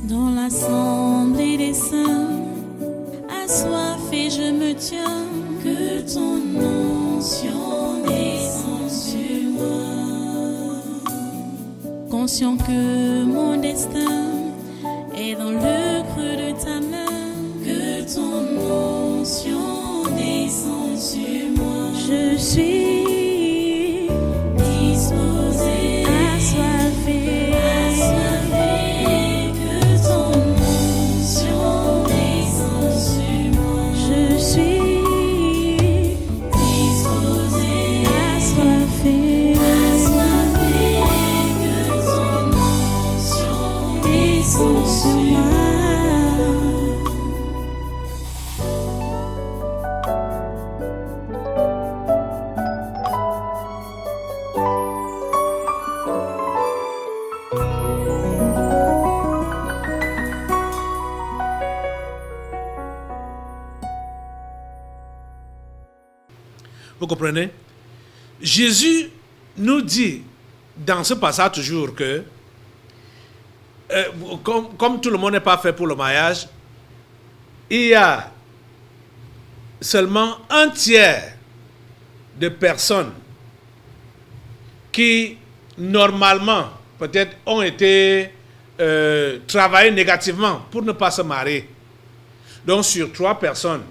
Dans l'assemblée des saints, assoiffé je me tiens, que ton onction descende sur moi. Conscient que mon destin est dans le creux de ta main, que ton onction descende sur moi. Je suis disposé, assoiffé, que ton onction descende sur moi. Je suis disposé, assoiffé, que ton onction descende sur moi. Vous comprenez? Jésus nous dit dans ce passage toujours que comme tout le monde n'est pas fait pour le mariage, il y a seulement un tiers de personnes qui normalement peut-être ont été travaillées négativement pour ne pas se marier. Donc sur 3 personnes,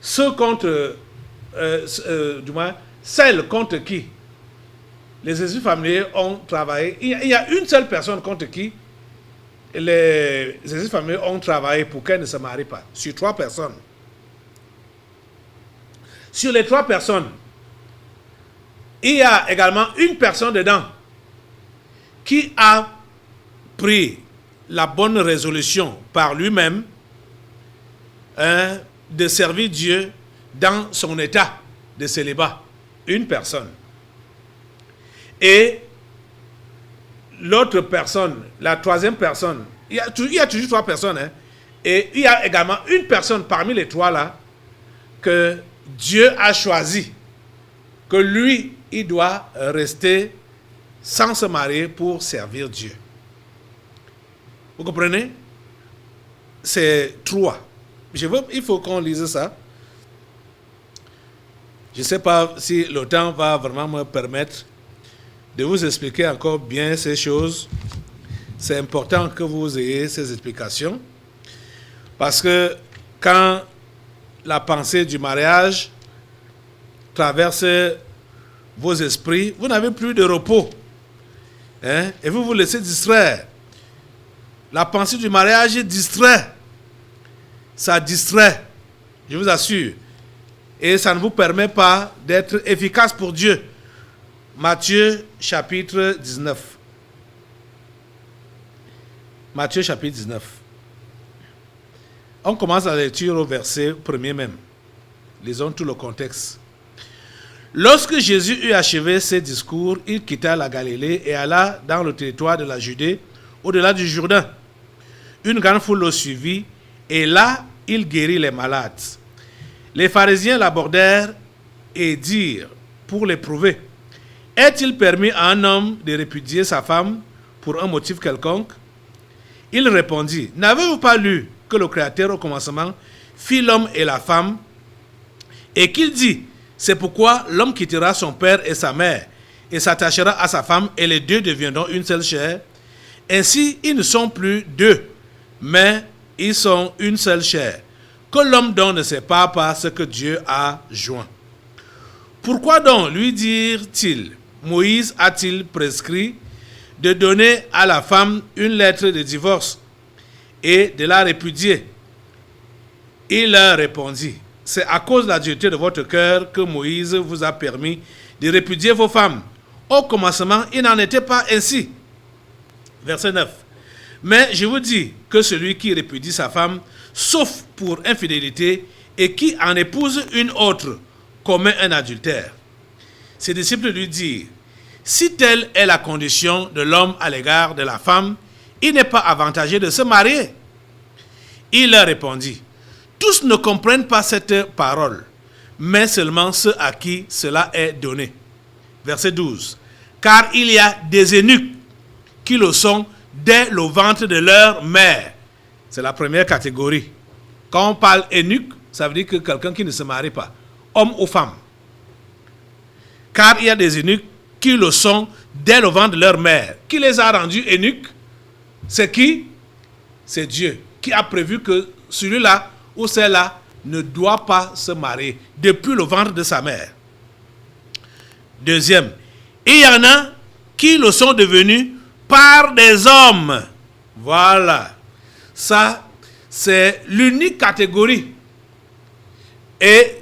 ceux contre du moins, celles contre qui les esprits familiers ont travaillé. Il y a une seule personne contre qui les esprits familiers ont travaillé pour qu'elle ne se marie pas. Sur 3 personnes. Sur les 3 personnes, il y a également une personne dedans qui a pris la bonne résolution par lui-même de servir Dieu dans son état de célibat. Une personne. Et l'autre personne, la 3e personne, il y a toujours 3 personnes, hein, et il y a également une personne parmi les 3 là que Dieu a choisi, que lui, il doit rester sans se marier pour servir Dieu. Vous comprenez? C'est 3. Il faut qu'on lise ça. Je ne sais pas si le temps va vraiment me permettre de vous expliquer encore bien ces choses. C'est important que vous ayez ces explications. Parce que quand la pensée du mariage traverse vos esprits, vous n'avez plus de repos. Hein? Et vous vous laissez distraire. La pensée du mariage distrait. Ça distrait, je vous assure. Et ça ne vous permet pas d'être efficace pour Dieu. Matthieu chapitre 19. Matthieu chapitre 19. On commence la lecture au verset 1er même. Lisons tout le contexte. Lorsque Jésus eut achevé ses discours, il quitta la Galilée et alla dans le territoire de la Judée, au-delà du Jourdain. Une grande foule le suivit et là, il guérit les malades. Les pharisiens l'abordèrent et dirent, pour l'éprouver, est-il permis à un homme de répudier sa femme pour un motif quelconque? Il répondit, n'avez-vous pas lu que le Créateur au commencement fit l'homme et la femme, et qu'il dit, c'est pourquoi l'homme quittera son père et sa mère, et s'attachera à sa femme, et les deux deviendront une seule chair. Ainsi, ils ne sont plus 2, mais ils sont une seule chair. Que l'homme donc ne sépare pas ce que Dieu a joint. Pourquoi donc, lui dirent-ils, Moïse a-t-il prescrit de donner à la femme une lettre de divorce et de la répudier? Il leur répondit, c'est à cause de la dureté de votre cœur que Moïse vous a permis de répudier vos femmes. Au commencement, il n'en était pas ainsi. Verset 9. Mais je vous dis que celui qui répudie sa femme, sauf pour infidélité, et qui en épouse une autre, commet un adultère. Ses disciples lui dirent, si telle est la condition de l'homme à l'égard de la femme, il n'est pas avantageux de se marier. Il leur répondit, tous ne comprennent pas cette parole, mais seulement ceux à qui cela est donné. Verset 12. Car il y a des eunuques qui le sont dès le ventre de leur mère. C'est la première catégorie. Quand on parle eunuque, ça veut dire que quelqu'un qui ne se marie pas, homme ou femme. Car il y a des eunuques qui le sont dès le ventre de leur mère. Qui les a rendus eunuques? C'est qui? C'est Dieu qui a prévu que celui-là ou celle-là ne doit pas se marier depuis le ventre de sa mère. Deuxième, il y en a qui le sont devenus par des hommes. Voilà. Ça, c'est l'unique catégorie. Et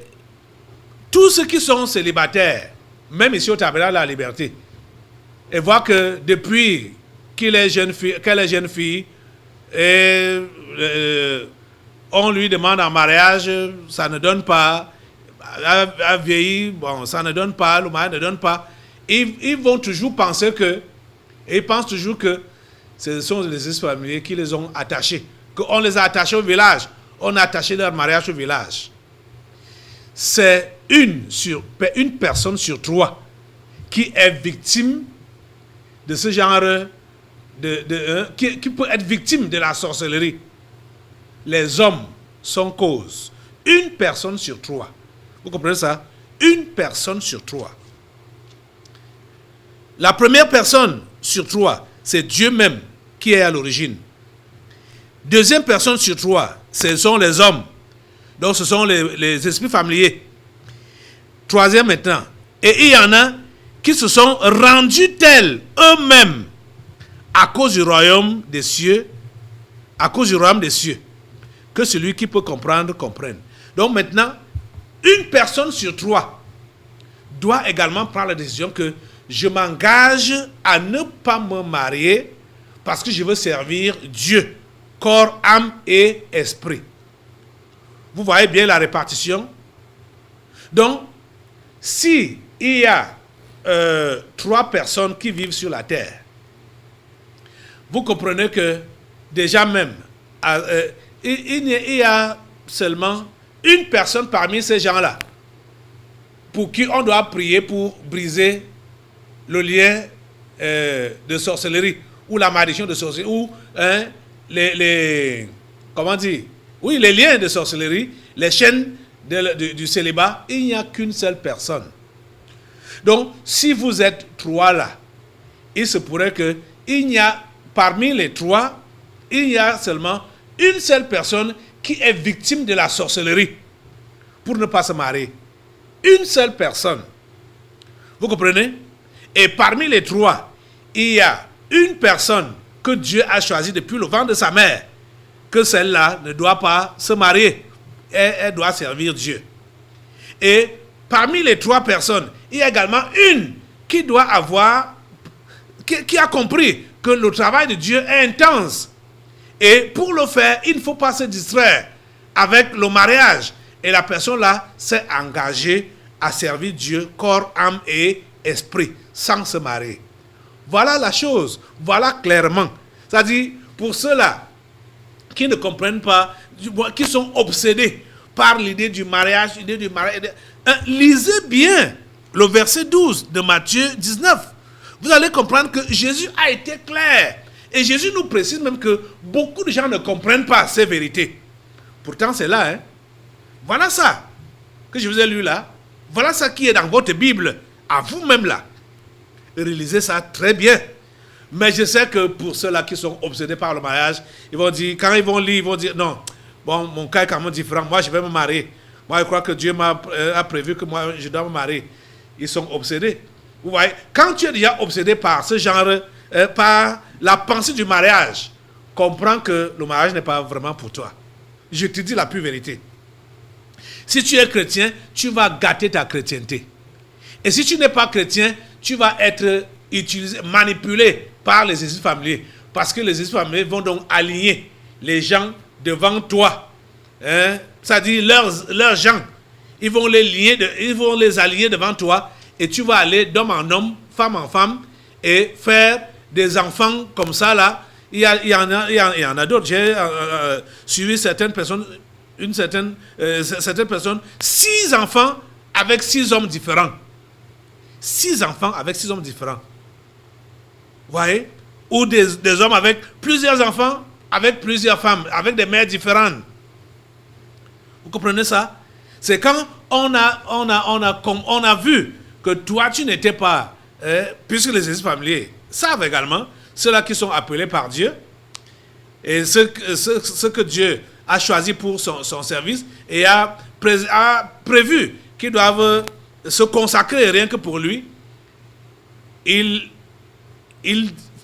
tous ceux qui sont célibataires, même ici au Tabernacle de la Liberté, et voient que depuis qu'elle est jeune fille, et on lui demande en mariage, ça ne donne pas, a vieilli, bon, ça ne donne pas, le mari ne donne pas. Ils vont toujours penser que, et ils pensent toujours que ce sont les esprits familiers qui les ont attachés, qu'on les a attachés au village, on a attaché leur mariage au village. C'est une personne sur 3 qui est victime de ce genre qui peut être victime de la sorcellerie. Les hommes sont cause. Une personne sur 3. Vous comprenez ça? Une personne sur 3. La première personne sur 3, c'est Dieu même qui est à l'origine. Deuxième personne sur 3, ce sont les hommes. Donc ce sont les esprits familiers. Troisième maintenant. Et il y en a qui se sont rendus tels eux-mêmes à cause du royaume des cieux, que celui qui peut comprendre, comprenne. Donc maintenant, une personne sur 3 doit également prendre la décision que je m'engage à ne pas me marier parce que je veux servir Dieu, corps, âme et esprit. Vous voyez bien la répartition? Donc, si il y a 3 personnes qui vivent sur la terre, vous comprenez que déjà même, il y a seulement une personne parmi ces gens-là pour qui on doit prier pour briser le lien de sorcellerie ou la malédiction de sorcellerie ou comment dire? Oui, les liens de sorcellerie, les chaînes du célibat, il n'y a qu'une seule personne. Donc, si vous êtes 3 là, il se pourrait que parmi les 3, il y a seulement une seule personne qui est victime de la sorcellerie pour ne pas se marier. Une seule personne. Vous comprenez? Et parmi les 3, il y a une personne que Dieu a choisie depuis le ventre de sa mère, que celle-là ne doit pas se marier. Elle doit servir Dieu. Et parmi les 3 personnes, il y a également une qui doit qui a compris que le travail de Dieu est intense. Et pour le faire, il ne faut pas se distraire avec le mariage. Et la personne-là s'est engagée à servir Dieu, corps, âme et esprit, sans se marier. Voilà la chose. Voilà clairement. C'est-à-dire, pour ceux-là qui ne comprennent pas, qui sont obsédés par l'idée du mariage, lisez bien le verset 12 de Matthieu 19. Vous allez comprendre que Jésus a été clair. Et Jésus nous précise même que beaucoup de gens ne comprennent pas ces vérités. Pourtant, c'est là. Voilà ça que je vous ai lu là. Voilà ça qui est dans votre Bible, à vous-même là. Réalisez ça très bien. Mais je sais que pour ceux-là qui sont obsédés par le mariage, ils vont dire, quand ils vont lire, ils vont dire, non, bon, mon cas est quand même différent. Moi, je vais me marier. Moi, je crois que Dieu a prévu que moi, je dois me marier. Ils sont obsédés. Vous voyez, quand tu es déjà obsédé par ce genre, par la pensée du mariage, comprends que le mariage n'est pas vraiment pour toi. Je te dis la pure vérité. Si tu es chrétien, tu vas gâter ta chrétienté. Et si tu n'es pas chrétien, tu vas être manipulé par les esprits familiers. Parce que les esprits familiers vont donc aligner les gens devant toi. C'est-à-dire leurs gens. Ils vont les aligner devant toi. Et tu vas aller d'homme en homme, femme en femme, et faire des enfants comme ça là. Il y en a d'autres. J'ai suivi certaines personnes, certaines personnes, 6 enfants avec 6 hommes différents. 6 enfants avec 6 hommes différents. Vous voyez? ou des hommes avec plusieurs enfants, avec plusieurs femmes, avec des mères différentes. Vous comprenez ça? C'est quand on a vu que toi, tu n'étais pas, puisque les exercices familiers savent également, ceux-là qui sont appelés par Dieu, et ce que Dieu a choisi pour son service, et a prévu qu'ils doivent se consacrer rien que pour lui, ils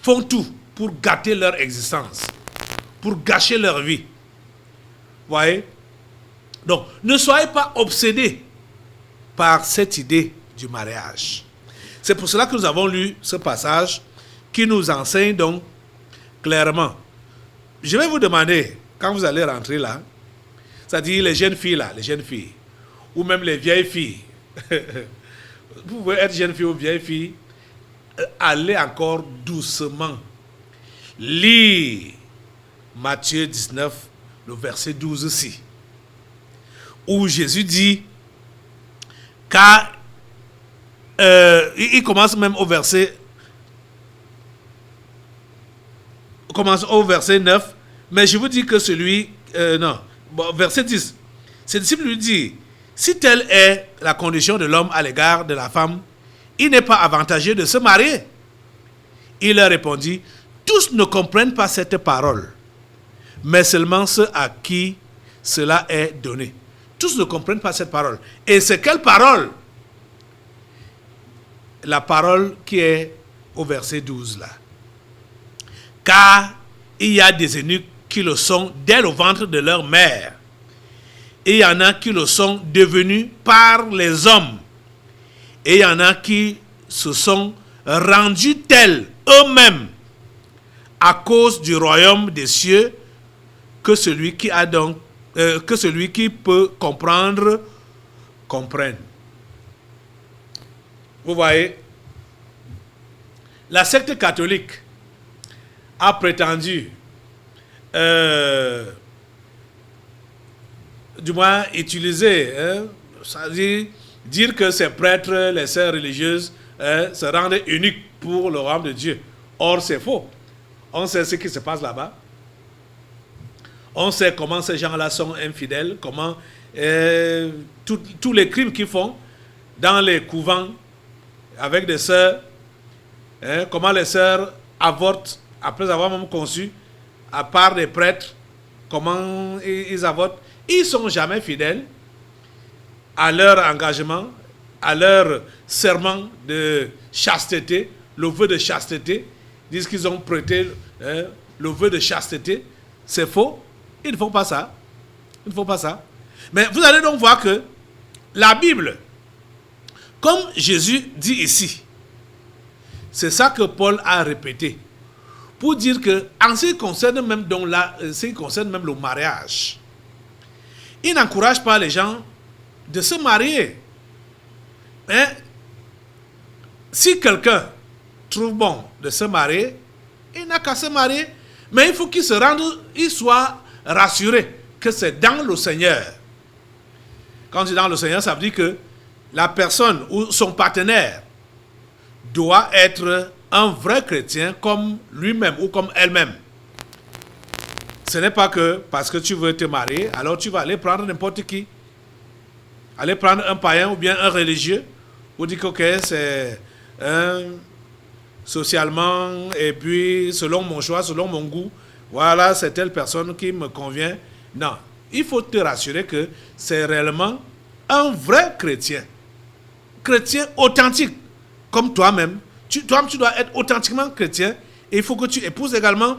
font tout pour gâter leur existence, pour gâcher leur vie. Vous voyez? Donc, ne soyez pas obsédés par cette idée du mariage. C'est pour cela que nous avons lu ce passage qui nous enseigne donc clairement. Je vais vous demander, quand vous allez rentrer là, c'est-à-dire les jeunes filles là, les jeunes filles, ou même les vieilles filles, vous pouvez être jeune fille ou vieille fille, allez encore doucement. Lire Matthieu 19, le verset 12 aussi, où Jésus dit, car il commence même au verset 9, mais je vous dis que verset 10, ses disciples lui disent, si telle est la condition de l'homme à l'égard de la femme, il n'est pas avantageux de se marier. Il leur répondit, tous ne comprennent pas cette parole, mais seulement ceux à qui cela est donné. Tous ne comprennent pas cette parole. Et c'est quelle parole? La parole qui est au verset 12 là. Car il y a des eunuques qui le sont dès le ventre de leur mère. Et il y en a qui le sont devenus par les hommes. Et il y en a qui se sont rendus tels eux-mêmes à cause du royaume des cieux, que celui qui peut comprendre, comprenne. Vous voyez, la secte catholique a prétendu, du moins utiliser, c'est-à-dire dire que ces prêtres, les sœurs religieuses, se rendent uniques pour le royaume de Dieu. Or, c'est faux. On sait ce qui se passe là-bas. On sait comment ces gens-là sont infidèles, comment tous les crimes qu'ils font dans les couvents avec des sœurs, comment les sœurs avortent après avoir même conçu, à part des prêtres, comment ils avortent. Ils ne sont jamais fidèles à leur engagement, à leur serment de chasteté, le vœu de chasteté. Ils disent qu'ils ont prêté le vœu de chasteté. C'est faux. Ils ne font pas ça. Ils ne font pas ça. Mais vous allez donc voir que la Bible, comme Jésus dit ici, c'est ça que Paul a répété, pour dire que en ce qui concerne même, le mariage, il n'encourage pas les gens de se marier. Mais si quelqu'un trouve bon de se marier, il n'a qu'à se marier, mais il faut qu'il soit rassuré que c'est dans le Seigneur. Quand c'est dans le Seigneur, ça veut dire que la personne ou son partenaire doit être un vrai chrétien comme lui-même ou comme elle-même. Ce n'est pas que parce que tu veux te marier, alors tu vas aller prendre n'importe qui. Aller prendre un païen ou bien un religieux, ou dire que okay, c'est socialement, et puis selon mon choix, selon mon goût, voilà, c'est telle personne qui me convient. Non, il faut te rassurer que c'est réellement un vrai chrétien. Chrétien authentique, comme toi-même. Toi-même, tu dois être authentiquement chrétien, et il faut que tu épouses également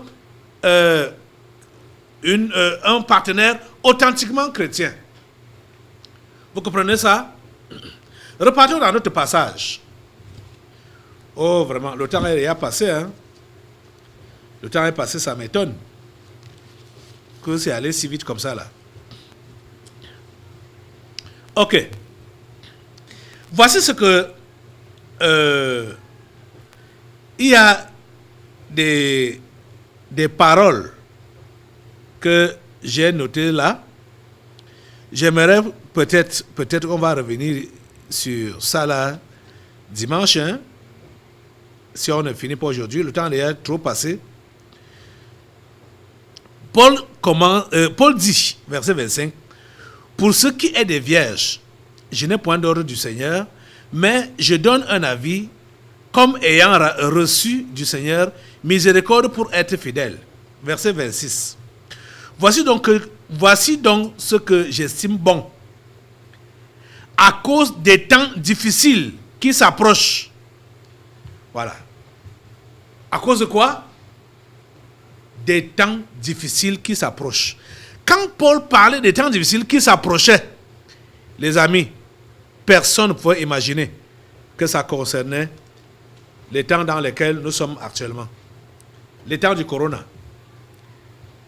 un partenaire authentiquement chrétien. Vous comprenez ça? Repartons dans notre passage. Oh, vraiment, le temps est déjà passé. Hein? Le temps est passé, ça m'étonne que c'est allé si vite comme ça, là. Ok. Voici ce que... il y a des paroles que j'ai notées là. J'aimerais peut-être qu'on va revenir sur ça là dimanche. Hein? si on ne finit pas aujourd'hui, le temps est trop passé. Paul dit, verset 25, « Pour ce qui est des vierges, je n'ai point d'ordre du Seigneur, mais je donne un avis comme ayant reçu du Seigneur miséricorde pour être fidèle. » Verset 26. « Voici donc ce que j'estime bon, à cause des temps difficiles qui s'approchent. » Voilà. À cause de quoi? Des temps difficiles qui s'approchent. Quand Paul parlait des temps difficiles qui s'approchaient, les amis, personne ne pouvait imaginer que ça concernait les temps dans lesquels nous sommes actuellement. Les temps du corona.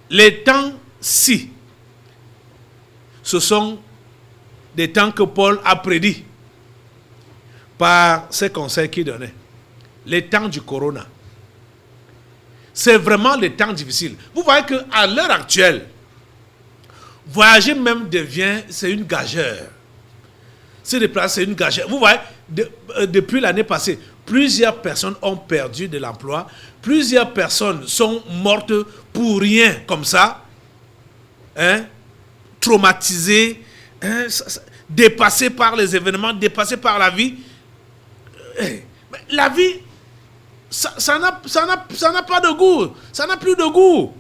Les temps-ci, ce sont des temps que Paul a prédits par ses conseils qu'il donnait. Les temps du corona. C'est vraiment les temps difficiles. Vous voyez qu'à l'heure actuelle, voyager même c'est une gageure. Se déplacer, c'est une gageure. Vous voyez, depuis l'année passée, plusieurs personnes ont perdu de l'emploi. Plusieurs personnes sont mortes pour rien, comme ça. Traumatisées, dépassées par les événements, dépassées par la vie. La vie, ça n'a pas de goût. Ça n'a plus de goût.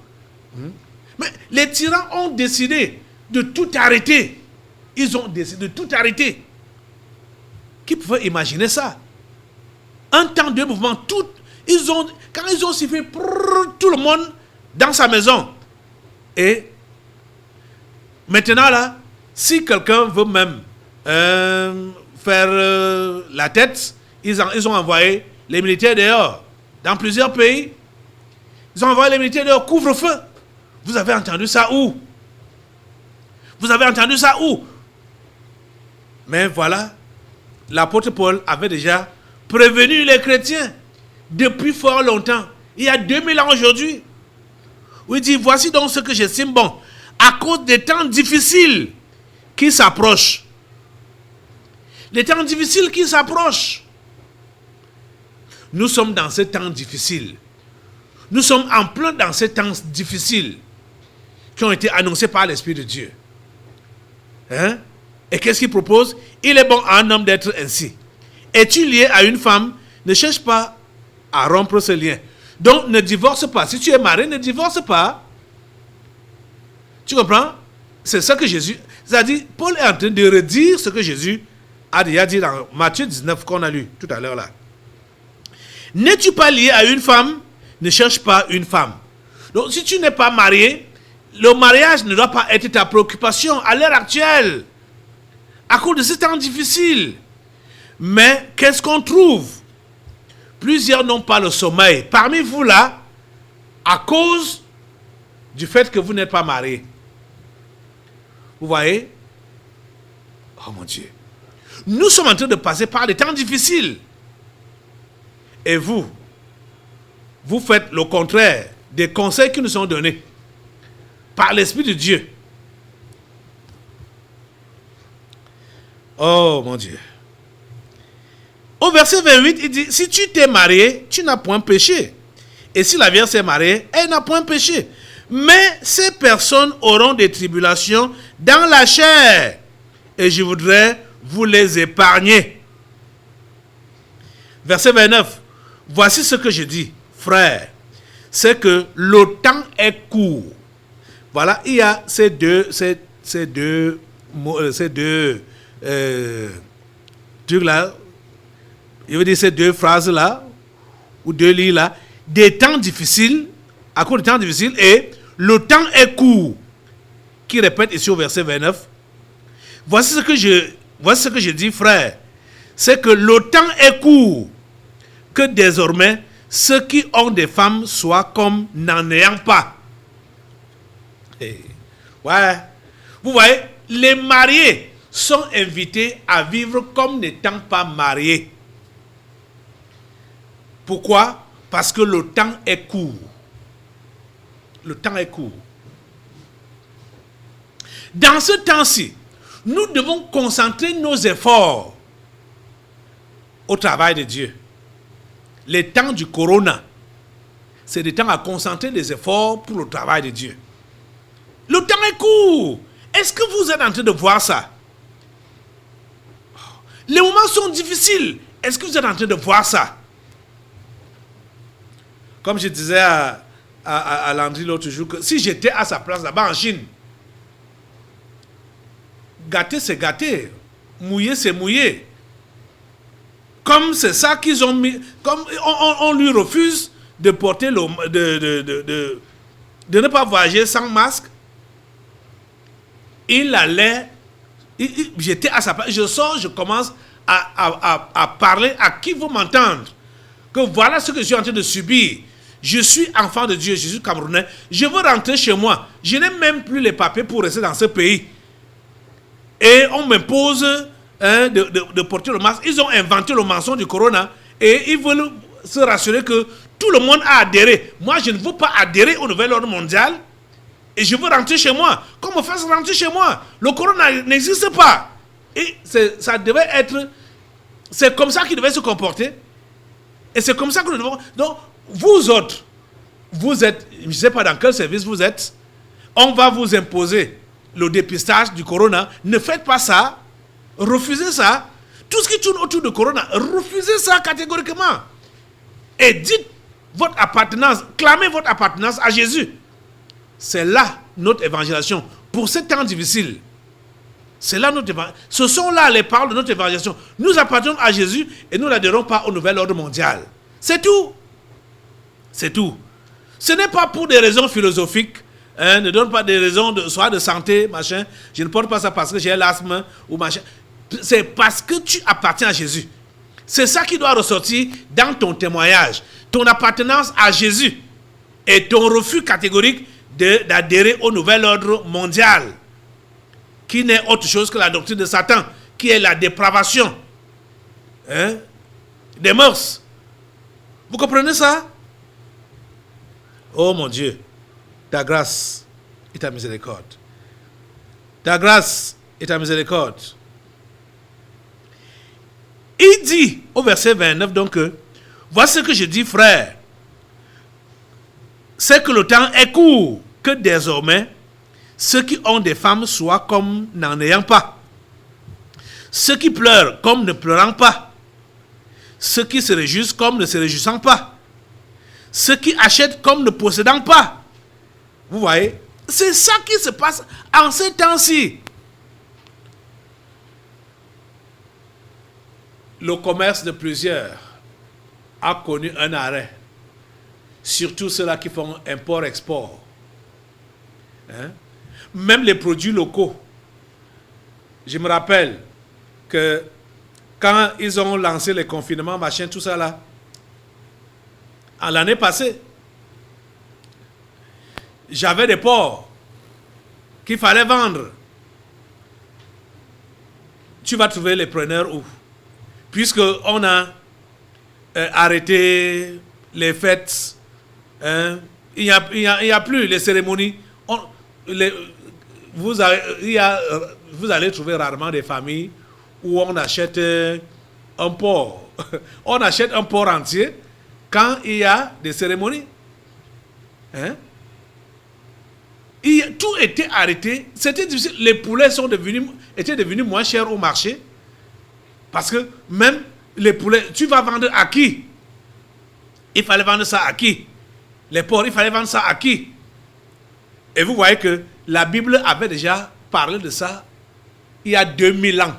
Mais les tyrans ont décidé de tout arrêter. Ils ont décidé de tout arrêter. Qui pouvait imaginer ça? Un temps de mouvement, quand ils ont sifflé tout le monde dans sa maison. Et maintenant là, si quelqu'un veut même faire la tête, ils ont envoyé les militaires dehors. Dans plusieurs pays, ils ont envoyé les militaires dehors, couvre-feu. Vous avez entendu ça où? Vous avez entendu ça où? Mais voilà, l'apôtre Paul avait déjà prévenu les chrétiens depuis fort longtemps. Il y a 2000 ans aujourd'hui. Où il dit, voici donc ce que j'estime bon, à cause des temps difficiles qui s'approchent. Les temps difficiles qui s'approchent. Nous sommes dans ces temps difficiles. Nous sommes en plein dans ces temps difficiles qui ont été annoncés par l'Esprit de Dieu. Et qu'est-ce qu'il propose? Il est bon à un homme d'être ainsi. Es-tu lié à une femme? Ne cherche pas à rompre ce lien. Donc ne divorce pas. Si tu es marié, ne divorce pas. Tu comprends? C'est ça que Jésus... C'est-à-dire, Paul est en train de redire ce que Jésus a déjà dit dans Matthieu 19 qu'on a lu tout à l'heure là. N'es-tu pas lié à une femme? Ne cherche pas une femme. Donc si tu n'es pas marié, le mariage ne doit pas être ta préoccupation à l'heure actuelle. À cause de ce temps difficile. Mais qu'est-ce qu'on trouve? Plusieurs n'ont pas le sommeil. Parmi vous là, à cause du fait que vous n'êtes pas marié. Vous voyez? Oh mon Dieu. Nous sommes en train de passer par des temps difficiles. Et vous faites le contraire des conseils qui nous sont donnés par l'Esprit de Dieu. Oh mon Dieu. Au verset 28, il dit, si tu t'es marié, tu n'as point péché. Et si la Vierge s'est mariée, elle n'a point péché. Mais ces personnes auront des tribulations dans la chair. Et je voudrais vous les épargner. Verset 29. Voici ce que je dis, frère. C'est que le temps est court. Voilà, il y a ces deux trucs-là. Je veux dire ces deux phrases-là, ou deux lignes-là. Des temps difficiles, à cause des temps difficiles, et le temps est court. Qui répète ici au verset 29. Voici ce que je dis, frère. C'est que le temps est court. Que désormais, ceux qui ont des femmes soient comme n'en ayant pas. Ouais. Vous voyez, les mariés sont invités à vivre comme n'étant pas mariés. Pourquoi? Parce que le temps est court. Le temps est court. Dans ce temps-ci, nous devons concentrer nos efforts au travail de Dieu. les temps du corona, c'est des temps à concentrer les efforts pour le travail de Dieu. Le temps est court. Est-ce que vous êtes en train de voir ça? Les moments sont difficiles. Est-ce que vous êtes en train de voir ça? Comme je disais à Landry l'autre jour, que si j'étais à sa place là-bas en Chine, gâter c'est gâter, mouiller c'est mouiller. Comme c'est ça qu'ils ont mis, comme on lui refuse de porter de ne pas voyager sans masque, il allait, j'étais à sa place, je sors, je commence à parler à qui veut m'entendre, que voilà ce que je suis en train de subir. Je suis enfant de Dieu, je suis Camerounais, je veux rentrer chez moi. Je n'ai même plus les papiers pour rester dans ce pays. Et on m'impose de porter le masque. Ils ont inventé le mensonge du corona et ils veulent se rassurer que tout le monde a adhéré. Moi, je ne veux pas adhérer au nouvel ordre mondial et je veux rentrer chez moi. Qu'on me fasse rentrer chez moi. Le corona n'existe pas. Et ça devait être... C'est comme ça qu'il devait se comporter. Et c'est comme ça que nous devons... Donc, vous autres, vous êtes... Je ne sais pas dans quel service vous êtes. On va vous imposer le dépistage du corona. Ne faites pas ça. Refusez ça. Tout ce qui tourne autour de corona, refusez ça catégoriquement. Et dites votre appartenance, clamez votre appartenance à Jésus. C'est là notre évangélisation. Pour ces temps difficiles, c'est là notre évangélisation. Ce sont là les paroles de notre évangélisation. Nous appartenons à Jésus et nous n'adhérons pas au nouvel ordre mondial. C'est tout. C'est tout. Ce n'est pas pour des raisons philosophiques. Ne donne pas des raisons soit de santé, machin. Je ne porte pas ça parce que j'ai l'asthme ou machin. C'est parce que tu appartiens à Jésus. C'est ça qui doit ressortir dans ton témoignage. Ton appartenance à Jésus et ton refus catégorique d'adhérer au nouvel ordre mondial, qui n'est autre chose que la doctrine de Satan, qui est la dépravation des mœurs. Vous comprenez ça? Oh mon Dieu, ta grâce et ta miséricorde. Ta grâce et ta miséricorde. Il dit au verset 29 donc que, voici ce que je dis frère, c'est que le temps est court, que désormais ceux qui ont des femmes soient comme n'en ayant pas, ceux qui pleurent comme ne pleurant pas, ceux qui se réjouissent comme ne se réjouissant pas, ceux qui achètent comme ne possédant pas. Vous voyez, c'est ça qui se passe en ces temps-ci. Le commerce de plusieurs a connu un arrêt, surtout ceux-là qui font import-export. Même les produits locaux. Je me rappelle que quand ils ont lancé les confinements, machin, tout ça là, en l'année passée, j'avais des porcs qu'il fallait vendre. Tu vas trouver les preneurs où? Puisqu'on a arrêté les fêtes, il n'y a plus les cérémonies. Vous allez trouver rarement des familles où on achète un porc. On achète un porc entier quand il y a des cérémonies. Tout était arrêté. C'était difficile. Les poulets étaient devenus moins chers au marché. Parce que même les poulets, tu vas vendre à qui? Il fallait vendre ça à qui? Les porcs, il fallait vendre ça à qui? Et vous voyez que la Bible avait déjà parlé de ça il y a 2000 ans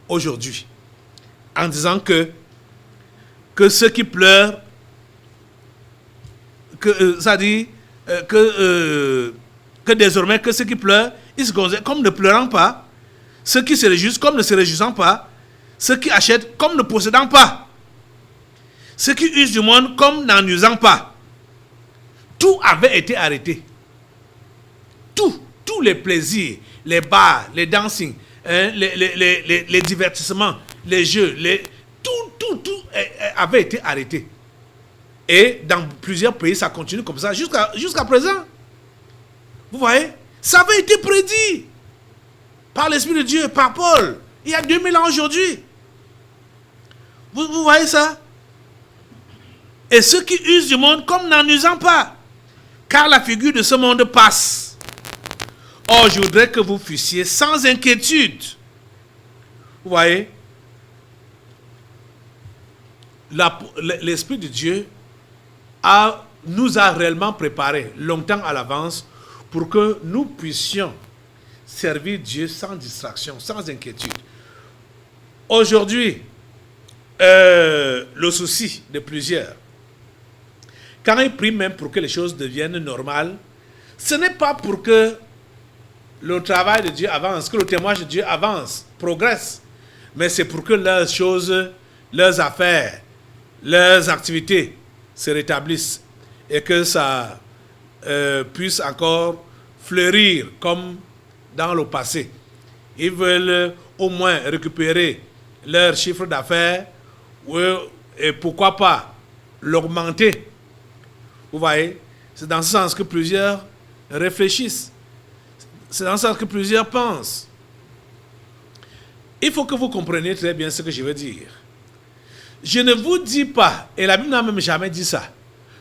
aujourd'hui. En disant que ceux qui pleurent, ça dit que désormais que ceux qui pleurent, ils se considèrent comme ne pleurant pas, ceux qui se réjouissent comme ne se réjouissant pas, ceux qui achètent comme ne possédant pas, ceux qui usent du monde comme n'en usant pas. Tout avait été arrêté. Tous les plaisirs, les bars, les dancing, les divertissements, les jeux, tout avait été arrêté. Et dans plusieurs pays, ça continue comme ça jusqu'à présent. Vous voyez? Ça avait été prédit par l'Esprit de Dieu, par Paul, il y a 2000 ans aujourd'hui. Vous voyez ça? et ceux qui usent du monde comme n'en usant pas, car la figure de ce monde passe. Or, je voudrais que vous fussiez sans inquiétude. Vous voyez, l'Esprit de Dieu nous a réellement préparés longtemps à l'avance pour que nous puissions servir Dieu sans distraction, sans inquiétude. Aujourd'hui, le souci de plusieurs, quand ils prient même pour que les choses deviennent normales, ce n'est pas pour que le travail de Dieu avance, que le témoignage de Dieu avance, progresse, mais c'est pour que leurs choses, leurs affaires, leurs activités se rétablissent et que ça puisse encore fleurir comme dans le passé. Ils veulent au moins récupérer leur chiffre d'affaires et pourquoi pas l'augmenter. Vous voyez, c'est dans ce sens que plusieurs réfléchissent. C'est dans ce sens que plusieurs pensent. Il faut que vous compreniez très bien ce que je veux dire. Je ne vous dis pas, et la Bible n'a même jamais dit ça,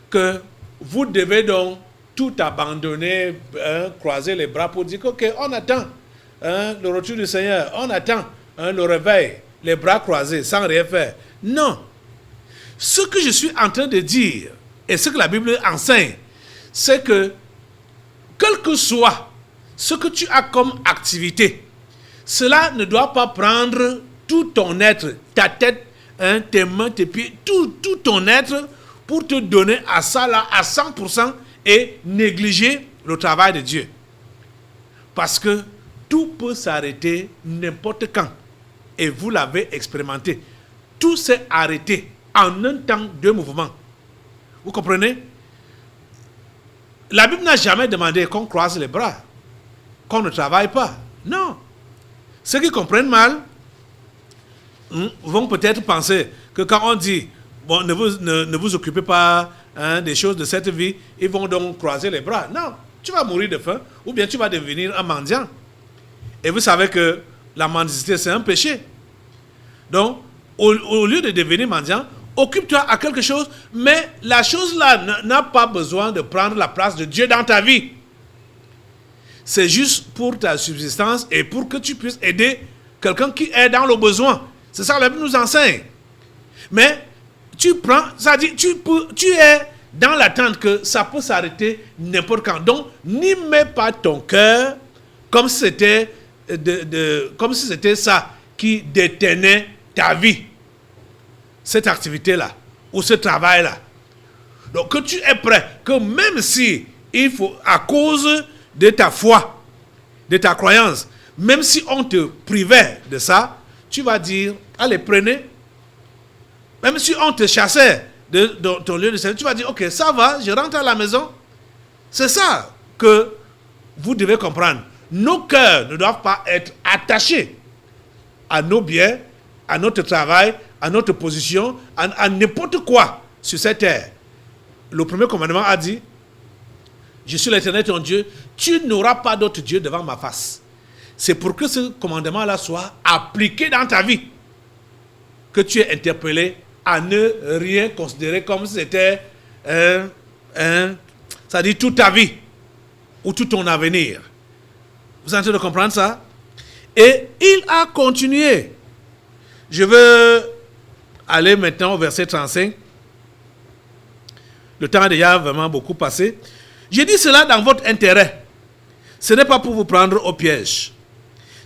que vous devez donc tout abandonner, croiser les bras pour dire ok, on attend le retour du Seigneur, on attend le réveil, les bras croisés, sans rien faire. Non. Ce que je suis en train de dire, et ce que la Bible enseigne, c'est que, quel que soit ce que tu as comme activité, cela ne doit pas prendre tout ton être, ta tête, tes mains, tes pieds, tout ton être pour te donner à ça là, à 100% et négliger le travail de Dieu. Parce que tout peut s'arrêter n'importe quand. Et vous l'avez expérimenté. Tout s'est arrêté en un temps de mouvement. Vous comprenez? La Bible n'a jamais demandé qu'on croise les bras, qu'on ne travaille pas. Non. Ceux qui comprennent mal vont peut-être penser que quand on dit bon, ne vous occupez pas des choses de cette vie, ils vont donc croiser les bras. Non, tu vas mourir de faim ou bien tu vas devenir un mendiant. Et vous savez que la mendicité, c'est un péché. Donc, au lieu de devenir mendiant, occupe-toi à quelque chose, mais la chose-là n'a pas besoin de prendre la place de Dieu dans ta vie. C'est juste pour ta subsistance et pour que tu puisses aider quelqu'un qui est dans le besoin. C'est ça que la Bible nous enseigne. Mais tu prends, ça dit, tu es dans l'attente que ça peut s'arrêter n'importe quand. Donc, n'y mets pas ton cœur comme si c'était comme si c'était ça qui détenait ta vie. Cette activité-là, ou ce travail-là. Donc, que tu es prêt, que même si il faut, à cause de ta foi, de ta croyance, même si on te privait de ça, tu vas dire, allez, prenez. Même si on te chassait de ton lieu de service, tu vas dire, ok, ça va, je rentre à la maison. C'est ça que vous devez comprendre. Nos cœurs ne doivent pas être attachés à nos biens, à notre travail, à notre position, à n'importe quoi sur cette terre. Le premier commandement a dit, je suis l'Éternel ton Dieu, tu n'auras pas d'autre Dieu devant ma face. C'est pour que ce commandement-là soit appliqué dans ta vie, que tu es interpellé à ne rien considérer comme si c'était, ça dit toute ta vie ou tout ton avenir. Vous êtes en train de comprendre ça? Et il a continué. Je veux aller maintenant au verset 35. Le temps a déjà vraiment beaucoup passé. J'ai dit cela dans votre intérêt. Ce n'est pas pour vous prendre au piège.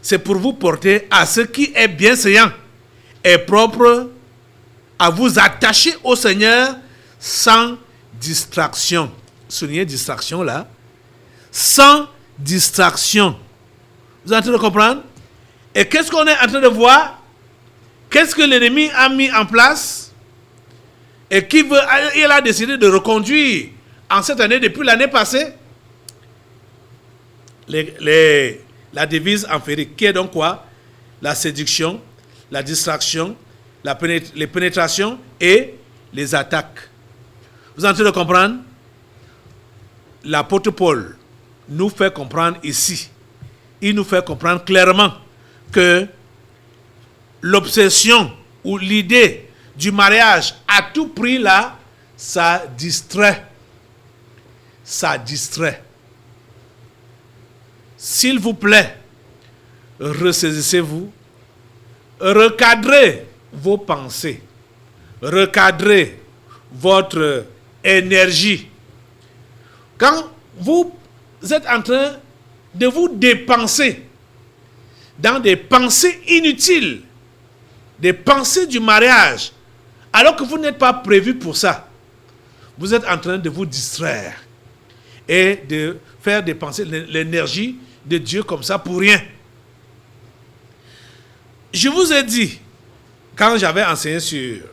C'est pour vous porter à ce qui est bienséant et propre, à vous attacher au Seigneur sans distraction. Soulignez distraction là. Sans distraction. Vous êtes en train de comprendre? Et qu'est-ce qu'on est en train de voir? Qu'est-ce que l'ennemi a mis en place? Et il a décidé de reconduire en cette année, depuis l'année passée? La devise empirique, qui est donc quoi? La séduction, la distraction, les pénétrations et les attaques. Vous êtes en train de comprendre? L'apôtre Paul nous fait comprendre ici, il nous fait comprendre clairement que l'obsession ou l'idée du mariage à tout prix là, ça distrait. Ça distrait. S'il vous plaît, ressaisissez-vous, recadrez vos pensées, recadrez votre énergie. Quand vous êtes en train de vous dépenser dans des pensées inutiles, des pensées du mariage, alors que vous n'êtes pas prévu pour ça, vous êtes en train de vous distraire et de faire dépenser l'énergie de Dieu comme ça pour rien. Je vous ai dit, quand j'avais enseigné sur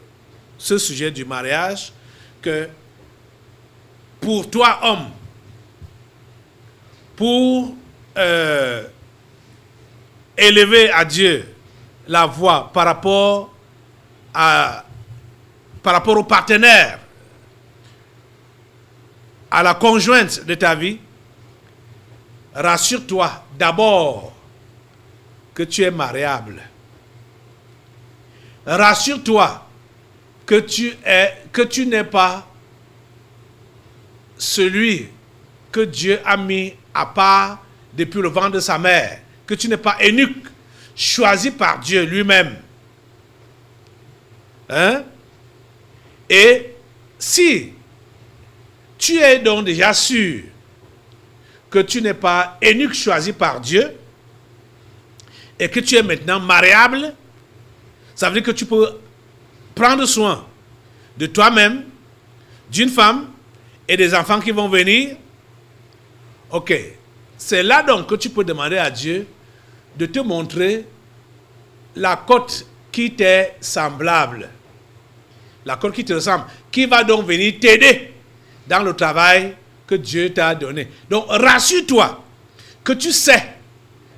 ce sujet du mariage, que pour toi, homme, pour élever à Dieu la voix par rapport au partenaire, à la conjointe de ta vie, rassure-toi d'abord que tu es mariable. Rassure-toi que tu n'es pas celui que Dieu a mis à part depuis le ventre de sa mère, que tu n'es pas eunuque, choisi par Dieu lui-même. Hein? Et si tu es donc déjà sûr que tu n'es pas eunuque choisi par Dieu et que tu es maintenant mariable, ça veut dire que tu peux prendre soin de toi-même, d'une femme et des enfants qui vont venir. Ok, c'est là donc que tu peux demander à Dieu de te montrer la côte qui t'est semblable, la côte qui te ressemble, qui va donc venir t'aider dans le travail que Dieu t'a donné. Donc rassure-toi que tu sais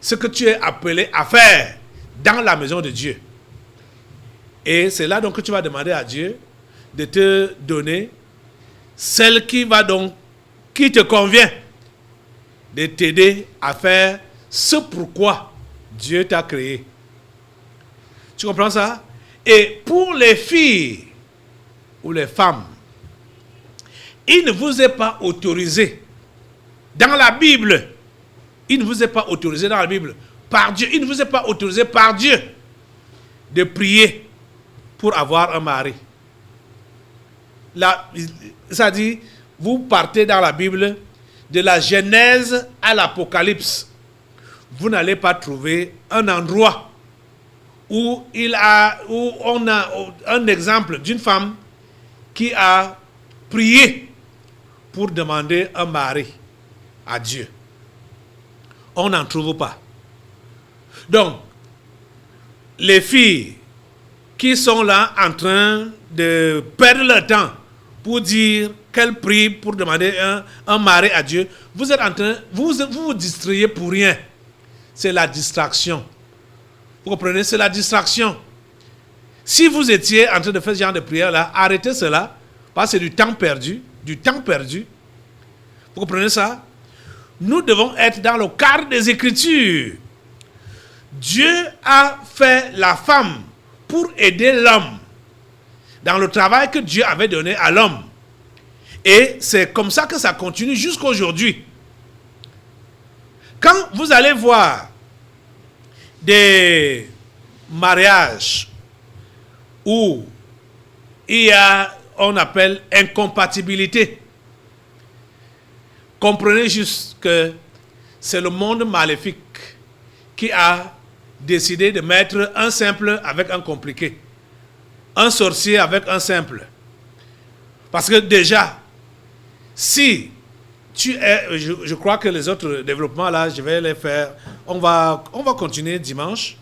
ce que tu es appelé à faire dans la maison de Dieu. Et c'est là donc que tu vas demander à Dieu de te donner celle qui te convient, de t'aider à faire ce pourquoi Dieu t'a créé. Tu comprends ça? Et pour les filles ou les femmes, il ne vous est pas autorisé dans la Bible, il ne vous est pas autorisé dans la Bible par Dieu, il ne vous est pas autorisé par Dieu de prier pour avoir un mari. Là, ça dit, vous partez dans la Bible de la Genèse à l'Apocalypse. Vous n'allez pas trouver un endroit où on a un exemple d'une femme qui a prié pour demander un mari à Dieu. On n'en trouve pas. Donc, les filles qui sont là en train de perdre leur temps pour dire qu'elles prient pour demander un mari à Dieu, vous êtes en train, vous distrayez pour rien. C'est la distraction. Vous comprenez? C'est la distraction. Si vous étiez en train de faire ce genre de prière-là, arrêtez cela, parce que c'est du temps perdu. Du temps perdu. Vous comprenez ça? Nous devons être dans le cadre des Écritures. Dieu a fait la femme pour aider l'homme dans le travail que Dieu avait donné à l'homme. Et c'est comme ça que ça continue jusqu'à aujourd'hui. Quand vous allez voir des mariages où il y a, on appelle incompatibilité, comprenez juste que c'est le monde maléfique qui a décidé de mettre un simple avec un compliqué, un sorcier avec un simple. Parce que déjà, si tu es, je crois que les autres développements là, je vais les faire, on va continuer dimanche.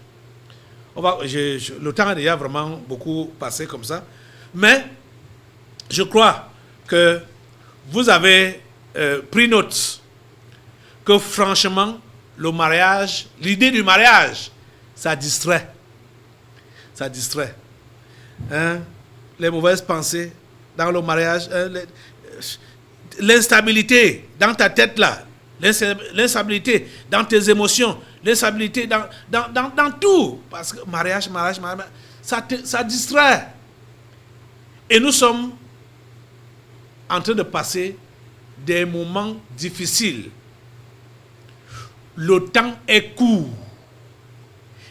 Le temps a déjà vraiment beaucoup passé comme ça. Mais je crois que vous avez pris note que franchement, le mariage, l'idée du mariage, ça distrait. Ça distrait. Hein? Les mauvaises pensées dans le mariage, l'instabilité dans ta tête là, l'instabilité dans tes émotions, l'instabilité dans tout. Parce que mariage, ça distrait. Et nous sommes en train de passer des moments difficiles. Le temps est court.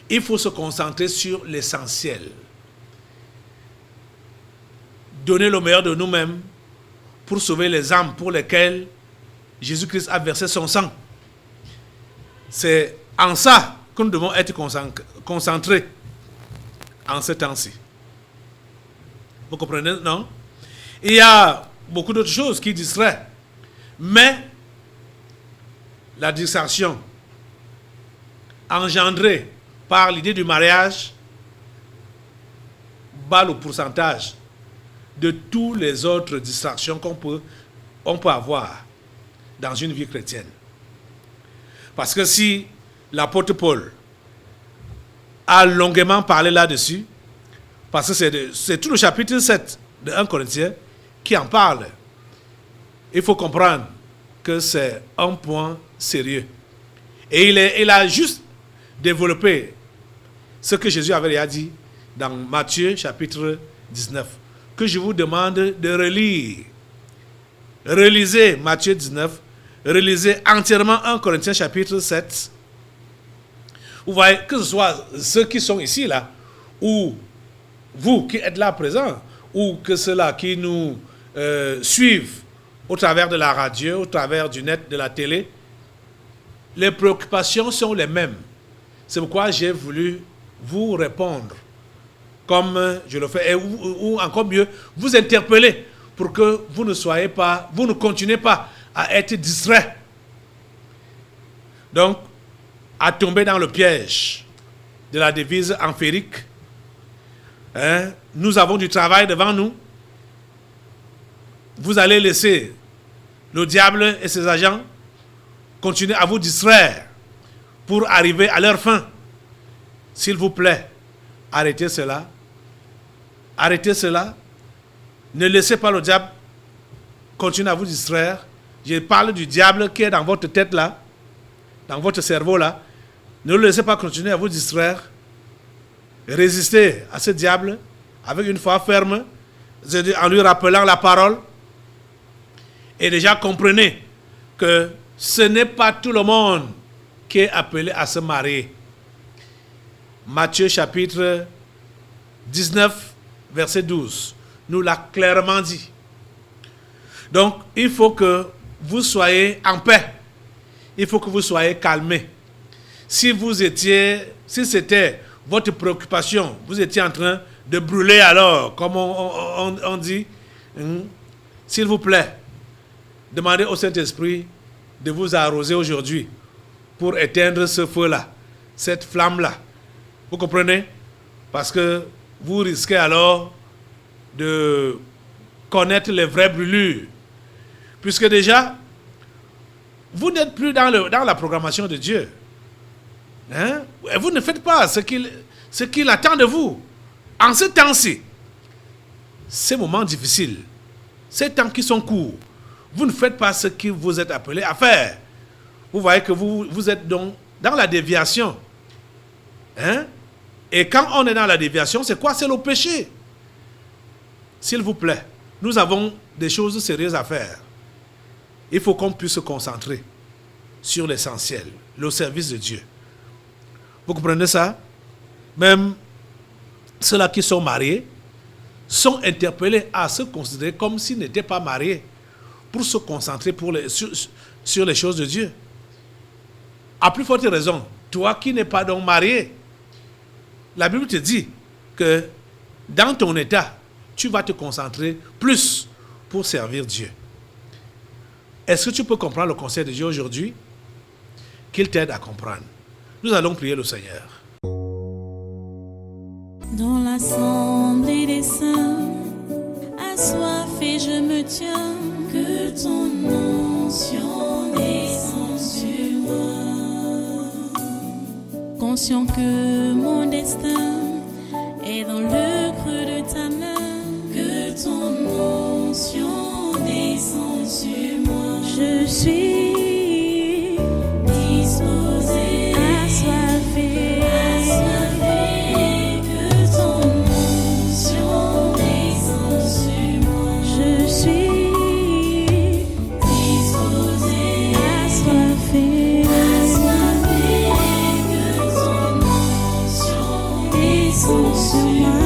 Il faut se concentrer sur l'essentiel. Donner le meilleur de nous-mêmes pour sauver les âmes pour lesquelles Jésus-Christ a versé son sang. C'est en ça que nous devons être concentrés en ce temps-ci. Vous comprenez, non? Il y a beaucoup d'autres choses qui distraient. Mais la distraction engendrée par l'idée du mariage bat le pourcentage de toutes les autres distractions qu'on peut avoir dans une vie chrétienne. Parce que si l'apôtre Paul a longuement parlé là-dessus, parce que c'est tout le chapitre 7 de 1 Corinthiens qui en parle, il faut comprendre que c'est un point sérieux. Et il a juste développé ce que Jésus avait déjà dit dans Matthieu chapitre 19, que je vous demande de relire. Relisez Matthieu 19, relisez entièrement 1 Corinthiens chapitre 7. Vous voyez, que ce soit ceux qui sont ici, là, ou vous qui êtes là présents, ou que ceux-là qui nous suivent au travers de la radio, au travers du net, de la télé, les préoccupations sont les mêmes. C'est pourquoi j'ai voulu vous répondre comme je le fais, ou encore mieux, vous interpeller pour que vous ne continuez pas à être distraits. Donc, à tomber dans le piège de la devise amphérique. Nous avons du travail devant nous. Vous allez laisser le diable et ses agents continuer à vous distraire pour arriver à leur fin. S'il vous plaît, arrêtez cela. Arrêtez cela. Ne laissez pas le diable continuer à vous distraire. Je parle du diable qui est dans votre tête là, dans votre cerveau là. Ne le laissez pas continuer à vous distraire. Résistez à ce diable avec une foi ferme, en lui rappelant la parole. Et déjà comprenez que ce n'est pas tout le monde qui est appelé à se marier. Matthieu chapitre 19, verset 12, nous l'a clairement dit. Donc, il faut que vous soyez en paix. Il faut que vous soyez calmés. Si c'était votre préoccupation, vous étiez en train de brûler alors, comme on dit, s'il vous plaît, demandez au Saint-Esprit de vous arroser aujourd'hui pour éteindre ce feu-là, cette flamme-là. Vous comprenez? Parce que vous risquez alors de connaître les vraies brûlures. Puisque déjà, vous n'êtes plus dans la programmation de Dieu. Vous ne faites pas ce qu'il attend de vous. En ce temps-ci, ces moments difficiles, ces temps qui sont courts, vous ne faites pas ce que vous êtes appelé à faire. Vous voyez que vous êtes donc dans la déviation. Et quand on est dans la déviation, c'est quoi? C'est le péché. S'il vous plaît, nous avons des choses sérieuses à faire. Il faut qu'on puisse se concentrer sur l'essentiel, le service de Dieu. Vous comprenez ça? Même ceux-là qui sont mariés sont interpellés à se considérer comme s'ils n'étaient pas mariés pour se concentrer sur les choses de Dieu. À plus forte raison, toi qui n'es pas donc marié, la Bible te dit que dans ton état, tu vas te concentrer plus pour servir Dieu. Est-ce que tu peux comprendre le conseil de Dieu aujourd'hui? Qu'il t'aide à comprendre. Nous allons prier le Seigneur. Dans l'assemblée des saints, assoiffé je me tiens, que ton onction descende sur moi. Conscient que mon destin est dans le creux de ta main, que ton onction descende sur moi. Je suis disposé, assoiffé, que ton onction descende sur moi. Je suis son chemin.